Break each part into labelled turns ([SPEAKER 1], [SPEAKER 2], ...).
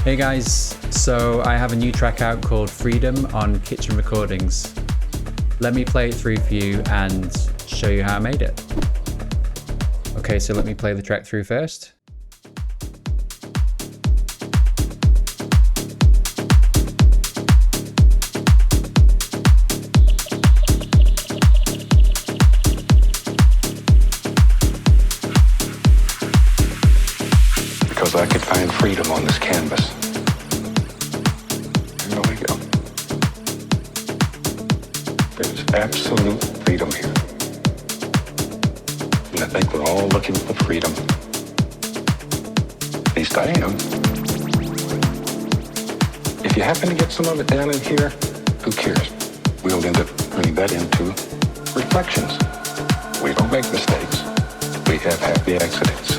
[SPEAKER 1] Hey guys, so I have a new track out called Freedom on Kitchen Recordings. Let me play it through for you and show you how I made it. Okay, so let me play the track through first.
[SPEAKER 2] Because I could find freedom on this canvas. Here we go. There's absolute freedom here. And I think we're all looking for freedom. At least I am. If you happen to get some of it down in here, who cares? We'll end up turning that into reflections. We don't make mistakes. We have happy accidents.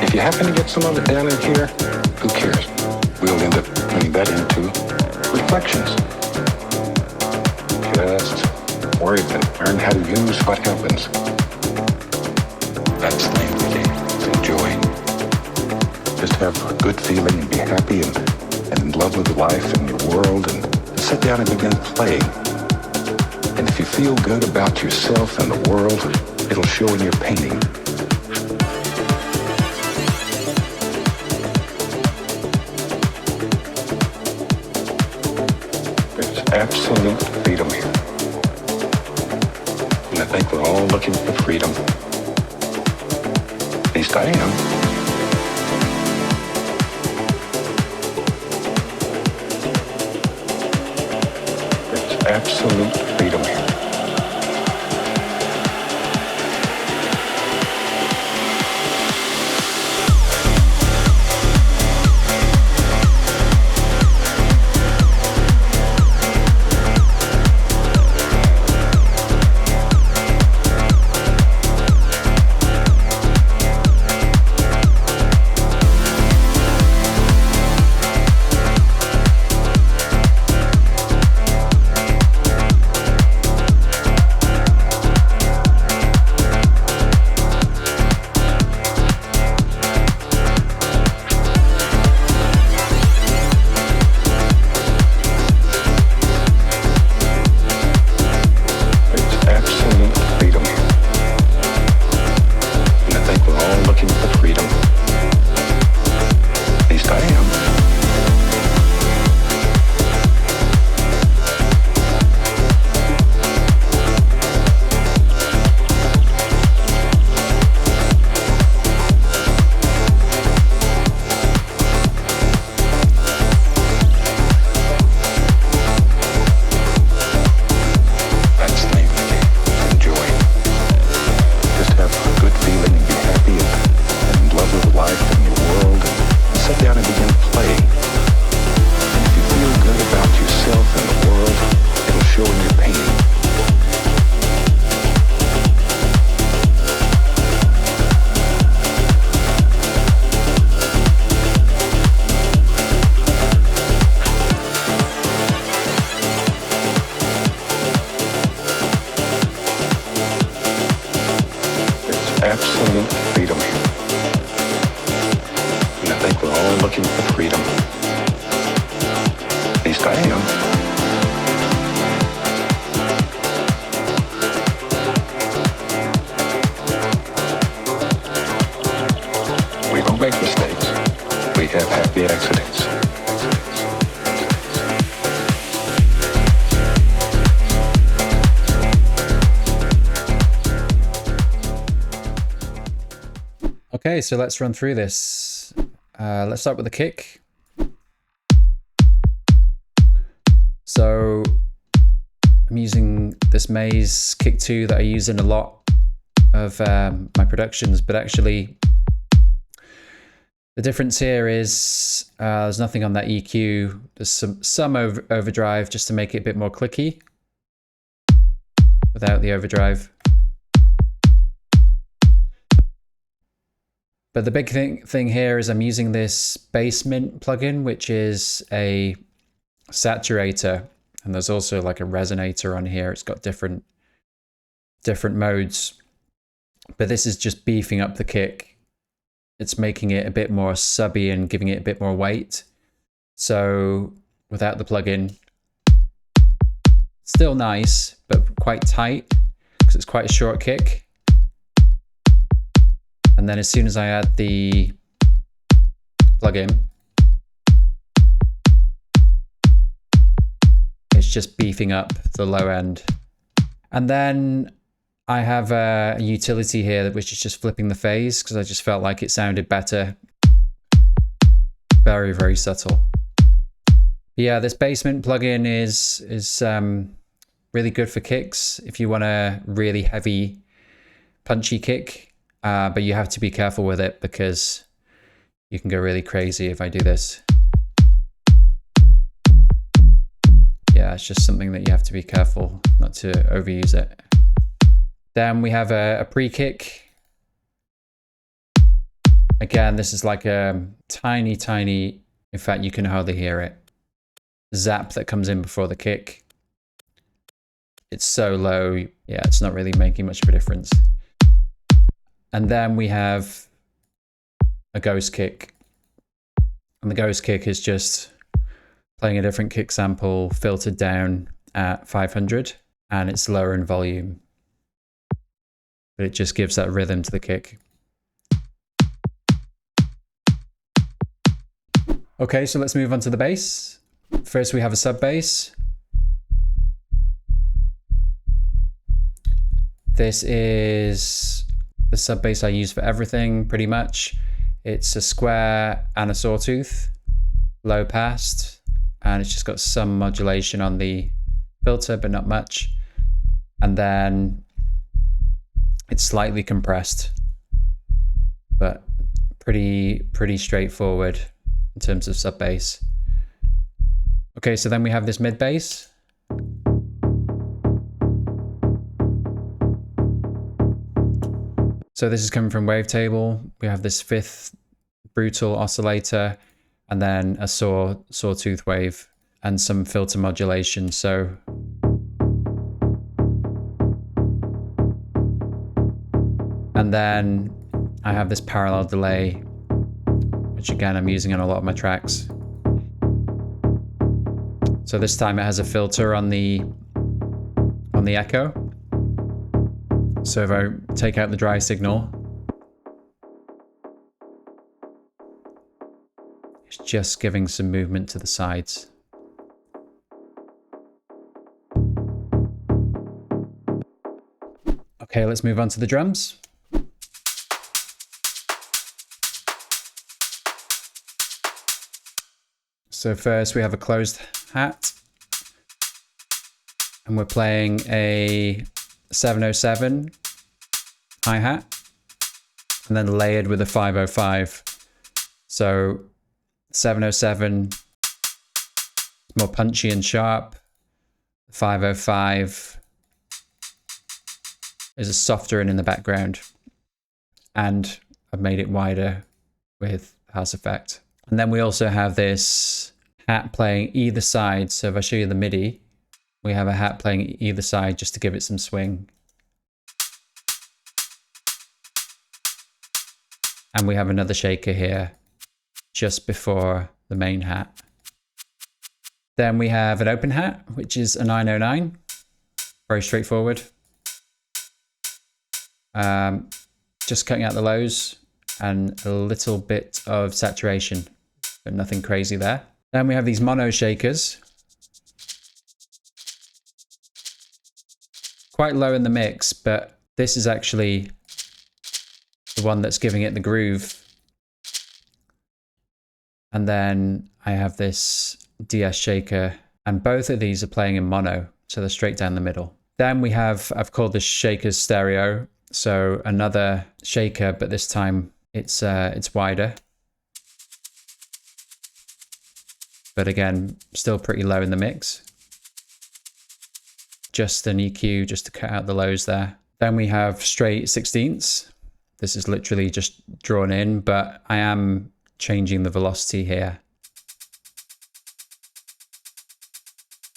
[SPEAKER 2] If you happen to get some of it down in here, who cares? We'll end up turning that into reflections. Just worry and learn how to use what happens. That's the name of the game. Enjoy. Just have a good feeling and be happy and in love with life and your world and sit down and begin playing. And if you feel good about yourself and the world, it'll show in your painting. Absolute freedom here. And I think we're all looking for freedom. At least I am. There's absolute freedom here. absolute freedom. And I think we're all looking for freedom. At least I am. We don't make mistakes. We have happy accidents.
[SPEAKER 1] Okay, so let's run through this. Let's start with the kick. So I'm using this Maze Kick 2 that I use in a lot of my productions, but actually the difference here is there's nothing on that EQ. There's some overdrive just to make it a bit more clicky without the overdrive. But the big thing here is I'm using this Bass Mint plugin, which is a saturator, and there's also like a resonator on here. It's got different modes, but this is just beefing up the kick. It's making it a bit more subby and giving it a bit more weight. So without the plugin, still nice, but quite tight because it's quite a short kick. And then as soon as I add the plugin, it's just beefing up the low end. And then I have a utility here which is just flipping the phase because I just felt like it sounded better. Very, very subtle. Yeah, this Bass Mint plugin is really good for kicks if you want a really heavy, punchy kick. But you have to be careful with it because you can go really crazy if I do this. Yeah, it's just something that you have to be careful not to overuse it. Then we have a pre-kick. Again, this is like a tiny, in fact, you can hardly hear it, zap that comes in before the kick. It's so low, yeah, it's not really making much of a difference. And then we have a ghost kick. And the ghost kick is just playing a different kick sample filtered down at 500, and it's lower in volume. But it just gives that rhythm to the kick. Okay, so let's move on to the bass. First we have a sub bass. This is the sub bass I use for everything, pretty much. It's a square and a sawtooth, low passed, and it's just got some modulation on the filter, but not much. And then it's slightly compressed, but pretty straightforward in terms of sub bass. Okay, so then we have this mid bass. So this is coming from Wavetable. We have this 5th brutal oscillator and then a sawtooth wave and some filter modulation. So and then I have this parallel delay, which again I'm using on a lot of my tracks. So this time it has a filter on the echo. So if I take out the dry signal, it's just giving some movement to the sides. Okay, let's move on to the drums. So first we have a closed hat, and we're playing a 707 hi-hat and then layered with a 505. So 707 is more punchy and sharp. 505 is a softer and in the background, and I've made it wider with house effect. And then we also have this hat playing either side. So if I show you the MIDI, we have a hat playing either side just to give it some swing. And we have another shaker here just before the main hat. Then we have an open hat, which is a 909. Very straightforward. Just cutting out the lows and a little bit of saturation, but nothing crazy there. Then we have these mono shakers. Quite low in the mix, but this is actually the one that's giving it the groove. And then I have this DS shaker, and both of these are playing in mono, so they're straight down the middle. Then we have, I've called this shakers stereo, so another shaker, but this time it's wider. But again, still pretty low in the mix. Just an EQ just to cut out the lows there. Then we have straight 16ths. This is literally just drawn in, but I am changing the velocity here.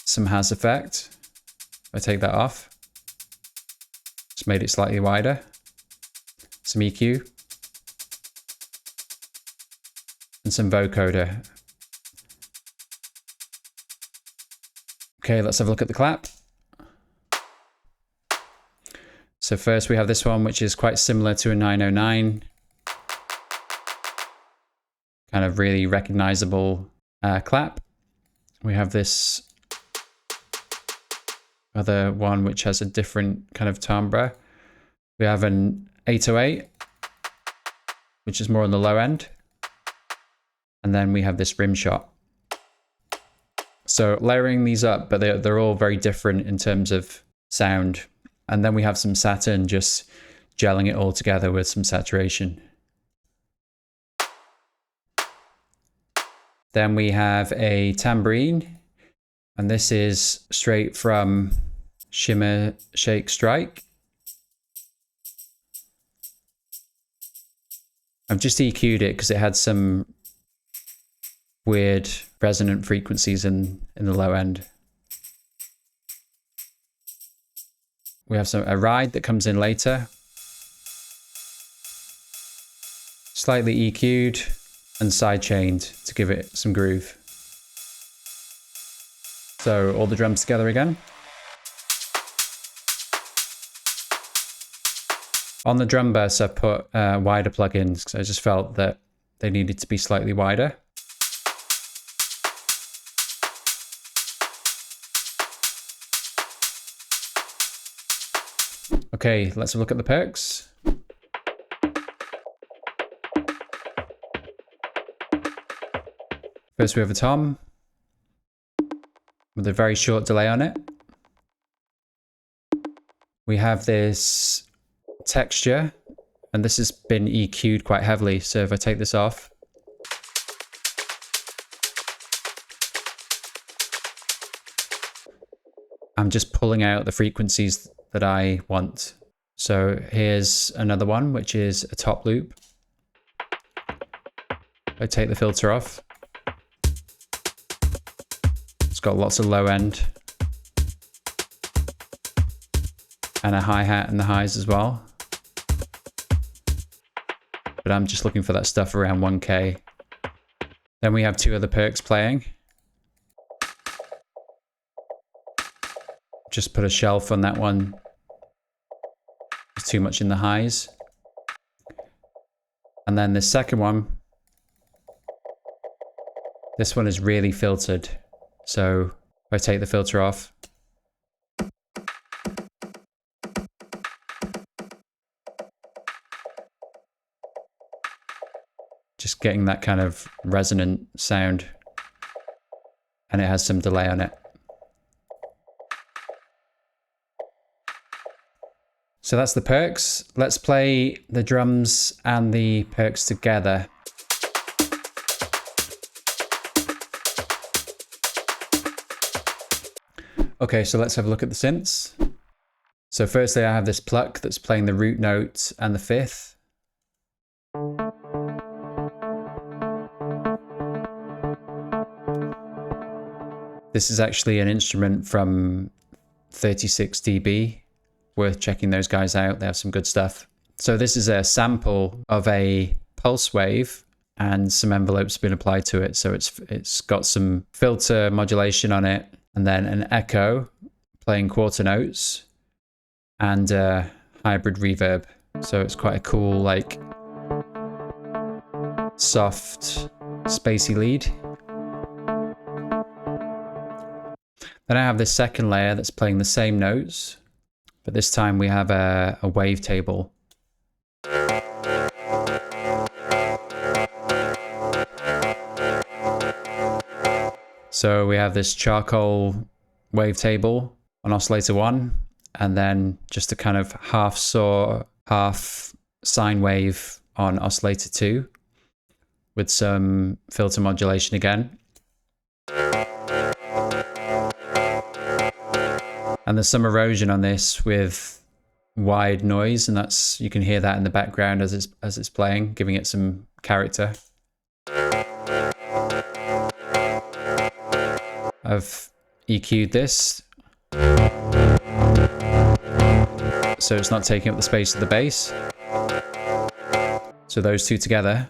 [SPEAKER 1] Some has effect. I take that off. Just made it slightly wider. Some EQ. And some vocoder. Okay, let's have a look at the clap. So first we have this one, which is quite similar to a 909. Kind of really recognizable clap. We have this other one, which has a different kind of timbre. We have an 808, which is more on the low end. And then we have this rim shot. So layering these up, but they're all very different in terms of sound. And then we have some Saturn just gelling it all together with some saturation. Then we have a tambourine, and this is straight from Shimmer Shake Strike. I've just EQ'd it because it had some weird resonant frequencies in the low end. We have a ride that comes in later. Slightly EQ'd and sidechained to give it some groove. So all the drums together again. On the drum bus, I put wider plugins because I just felt that they needed to be slightly wider. Okay, let's have a look at the Percs. First we have a tom with a very short delay on it. We have this texture, and this has been EQ'd quite heavily, so if I take this off, I'm just pulling out the frequencies that I want. So here's another one, which is a top loop. I take the filter off. It's got lots of low end and a hi-hat in the highs as well. But I'm just looking for that stuff around 1K. Then we have two other Percs playing. Just put a shelf on that one. It's too much in the highs. And then the second one, this one is really filtered. So if I take the filter off, just getting that kind of resonant sound, and it has some delay on it. So that's the Percs. Let's play the drums and the Percs together. Okay, so let's have a look at the synths. So firstly, I have this pluck that's playing the root note and the fifth. This is actually an instrument from 36 dB. Worth checking those guys out. They have some good stuff. So this is a sample of a pulse wave and some envelopes have been applied to it. So it's got some filter modulation on it, and then an echo playing quarter notes and hybrid reverb. So it's quite a cool, like, soft, spacey lead. Then I have this second layer that's playing the same notes, but this time we have a wavetable. So we have this charcoal wavetable on oscillator 1, and then just a kind of half saw, half sine wave on oscillator 2 with some filter modulation again. And there's some erosion on this with wide noise, and that's, you can hear that in the background as it's playing, giving it some character. I've EQ'd this, so it's not taking up the space of the bass. So those two together.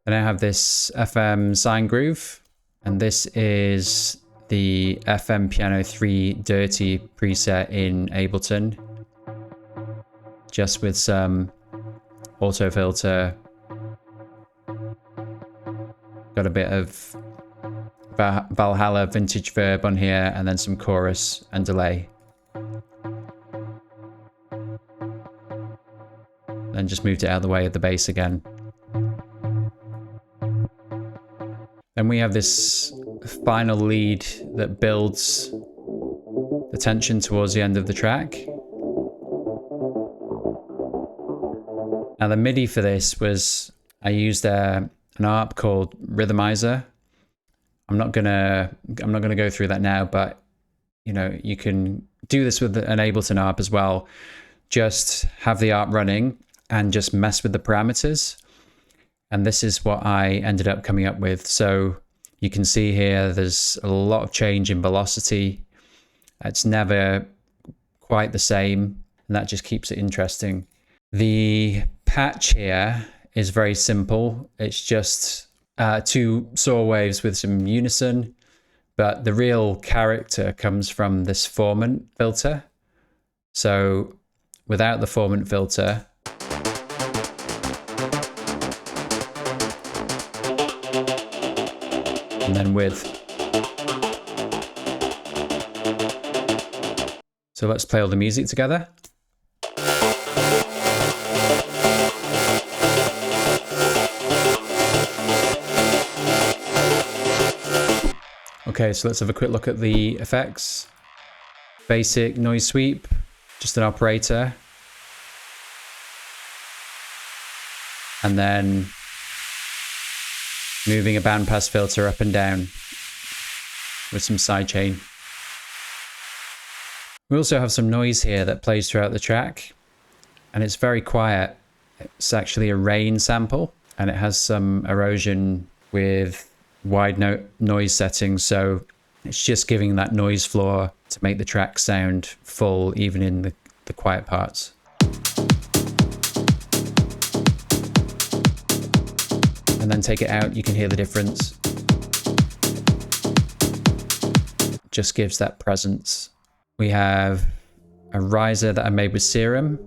[SPEAKER 1] Then I have this FM sine groove, and this is the FM Piano 3 Dirty preset in Ableton, just with some auto filter. Got a bit of Valhalla vintage verb on here, and then some chorus and delay. Then just moved it out of the way of the bass again. Then we have this final lead that builds the tension towards the end of the track. Now the MIDI for this was, I used an ARP called Rhythmizer. I'm not gonna go through that now, but you know, you can do this with an Ableton ARP as well. Just have the ARP running and just mess with the parameters. And this is what I ended up coming up with. So you can see here, there's a lot of change in velocity. It's never quite the same, and that just keeps it interesting. The patch here is very simple. It's just 2 saw waves with some unison, but the real character comes from this formant filter. So without the formant filter, and then with. So let's play all the music together. Okay, so let's have a quick look at the effects. Basic noise sweep, just an operator. And then moving a bandpass filter up and down with some sidechain. We also have some noise here that plays throughout the track, and it's very quiet. It's actually a rain sample, and it has some erosion with wide noise settings, so it's just giving that noise floor to make the track sound full even in the quiet parts. And then take it out, you can hear the difference. Just gives that presence. We have a riser that I made with Serum.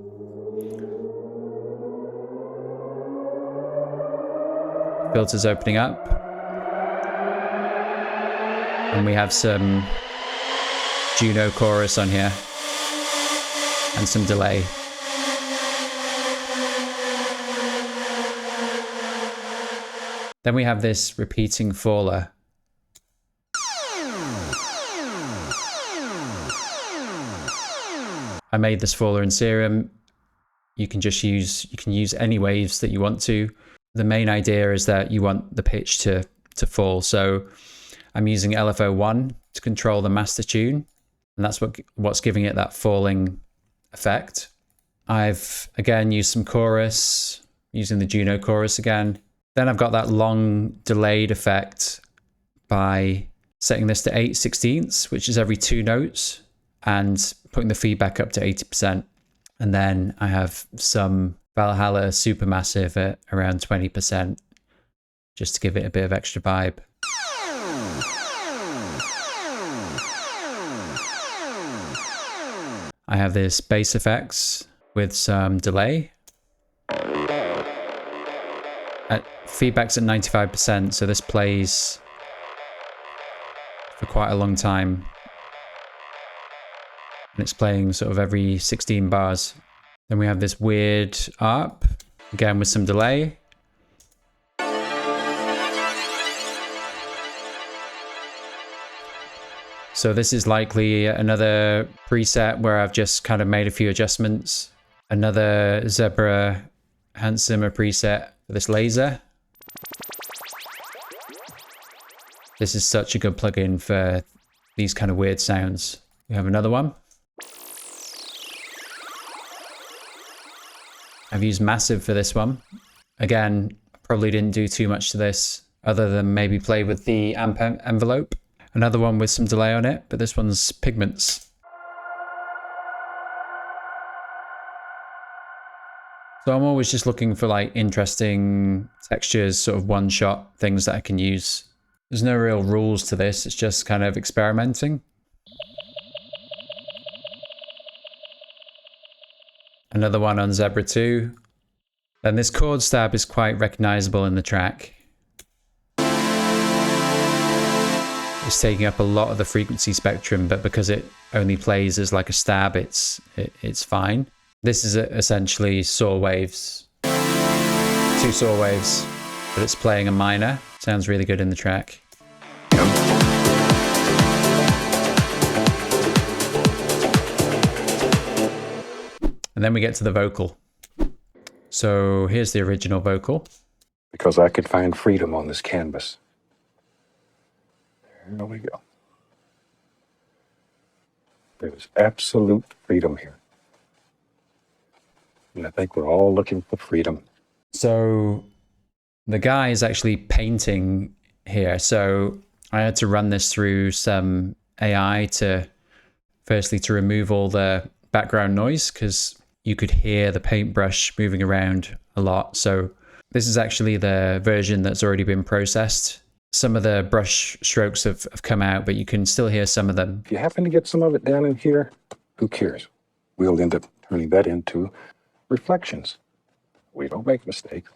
[SPEAKER 1] Filters opening up. And we have some Juno chorus on here. And some delay. Then we have this repeating faller. I made this faller in Serum. You can use any waves that you want to. The main idea is that you want the pitch to fall. So I'm using LFO1 to control the master tune, and that's what's giving it that falling effect. I've again used some chorus, using the Juno chorus again. Then I've got that long delayed effect by setting this to 8/16, which is every 2 notes, and putting the feedback up to 80%. And then I have some Valhalla Supermassive at around 20%, just to give it a bit of extra vibe. I have this bass effects with some delay. Feedback's at 95%, so this plays for quite a long time. And it's playing sort of every 16 bars. Then we have this weird ARP, again with some delay. So this is likely another preset where I've just kind of made a few adjustments. Another Zebra Hans Zimmer preset for this laser. This is such a good plugin for these kind of weird sounds. We have another one. I've used Massive for this one. Again, probably didn't do too much to this other than maybe play with the amp envelope. Another one with some delay on it, but this one's Pigments. So I'm always just looking for like interesting textures, sort of one-shot things that I can use. There's no real rules to this, it's just kind of experimenting. Another one on Zebra 2. Then this chord stab is quite recognizable in the track. It's taking up a lot of the frequency spectrum, but because it only plays as like a stab, it's fine. This is essentially saw waves. 2 saw waves, but it's playing a minor. Sounds really good in the track. And then we get to the vocal. So here's the original vocal.
[SPEAKER 2] Because I could find freedom on this canvas. There we go. There's absolute freedom here. And I think we're all looking for freedom.
[SPEAKER 1] So the guy is actually painting here. So I had to run this through some AI to remove all the background noise, because you could hear the paintbrush moving around a lot. So this is actually the version that's already been processed. Some of the brush strokes have come out, but you can still hear some of them.
[SPEAKER 2] If you happen to get some of it down in here, who cares? We'll end up turning that into reflections. We don't make mistakes.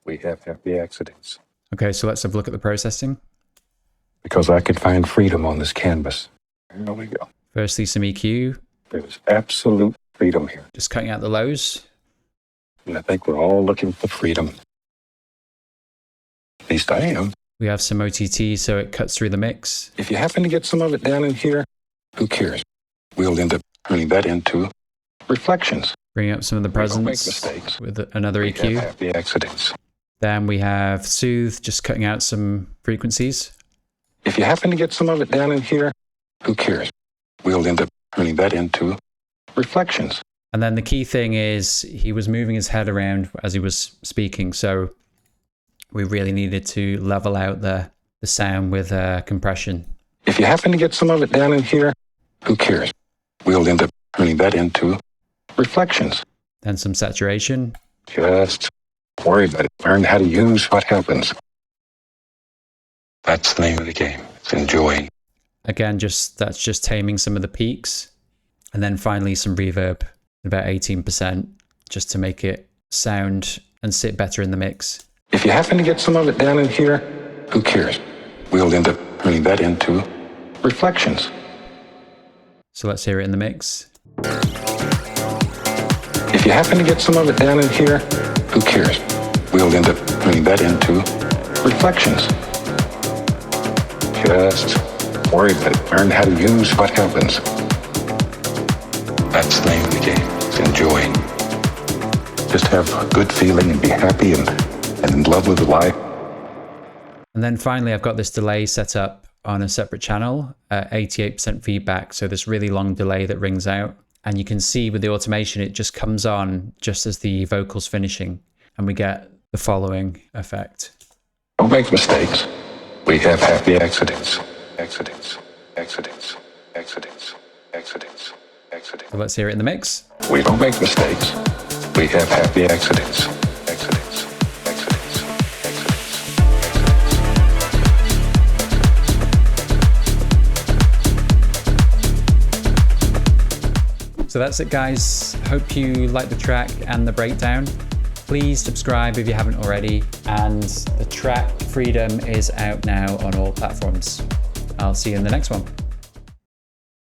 [SPEAKER 2] We have happy accidents.
[SPEAKER 1] Okay, so let's have a look at the processing.
[SPEAKER 2] Because I could find freedom on this canvas. There we go.
[SPEAKER 1] Firstly, some EQ.
[SPEAKER 2] There's absolute freedom here.
[SPEAKER 1] Just cutting out the lows.
[SPEAKER 2] And I think we're all looking for freedom. At least I am.
[SPEAKER 1] We have some OTT, so it cuts through the mix.
[SPEAKER 2] If you happen to get some of it down in here, who cares? We'll end up turning that into reflections.
[SPEAKER 1] Bringing up some of the presence with another EQ.
[SPEAKER 2] We have happy accidents.
[SPEAKER 1] Then we have Soothe, just cutting out some frequencies.
[SPEAKER 2] If you happen to get some of it down in here, who cares? We'll end up turning that into reflections.
[SPEAKER 1] And then the key thing is he was moving his head around as he was speaking, so we really needed to level out the sound with compression.
[SPEAKER 2] If you happen to get some of it down in here, who cares? We'll end up turning that into reflections.
[SPEAKER 1] Then some saturation.
[SPEAKER 2] Just worry about it. Learn how to use what happens. That's the name of the game. It's enjoying.
[SPEAKER 1] Again, that's just taming some of the peaks. And then finally some reverb, about 18%, just to make it sound and sit better in the mix.
[SPEAKER 2] If you happen to get some of it down in here, who cares? We'll end up turning that into reflections.
[SPEAKER 1] So let's hear it in the mix.
[SPEAKER 2] If you happen to get some of it down in here, who cares? We'll end up turning that into reflections. Just worry about it. Learn how to use what happens. That's the name of the game. It's enjoying. Just have a good feeling and be happy and in love with life.
[SPEAKER 1] And then finally, I've got this delay set up on a separate channel, 88% feedback. So this really long delay that rings out. And you can see with the automation, it just comes on just as the vocal's finishing. And we get the following effect.
[SPEAKER 2] Don't make mistakes. We have happy accidents. accidents, accidents, accidents, accidents, accidents.
[SPEAKER 1] So let's hear it in the mix.
[SPEAKER 2] We don't make mistakes. We have happy accidents. Accidents. Accidents.
[SPEAKER 1] So that's it, guys. Hope you like the track and the breakdown. Please subscribe if you haven't already. And the track Freedom is out now on all platforms. I'll see you in the next one.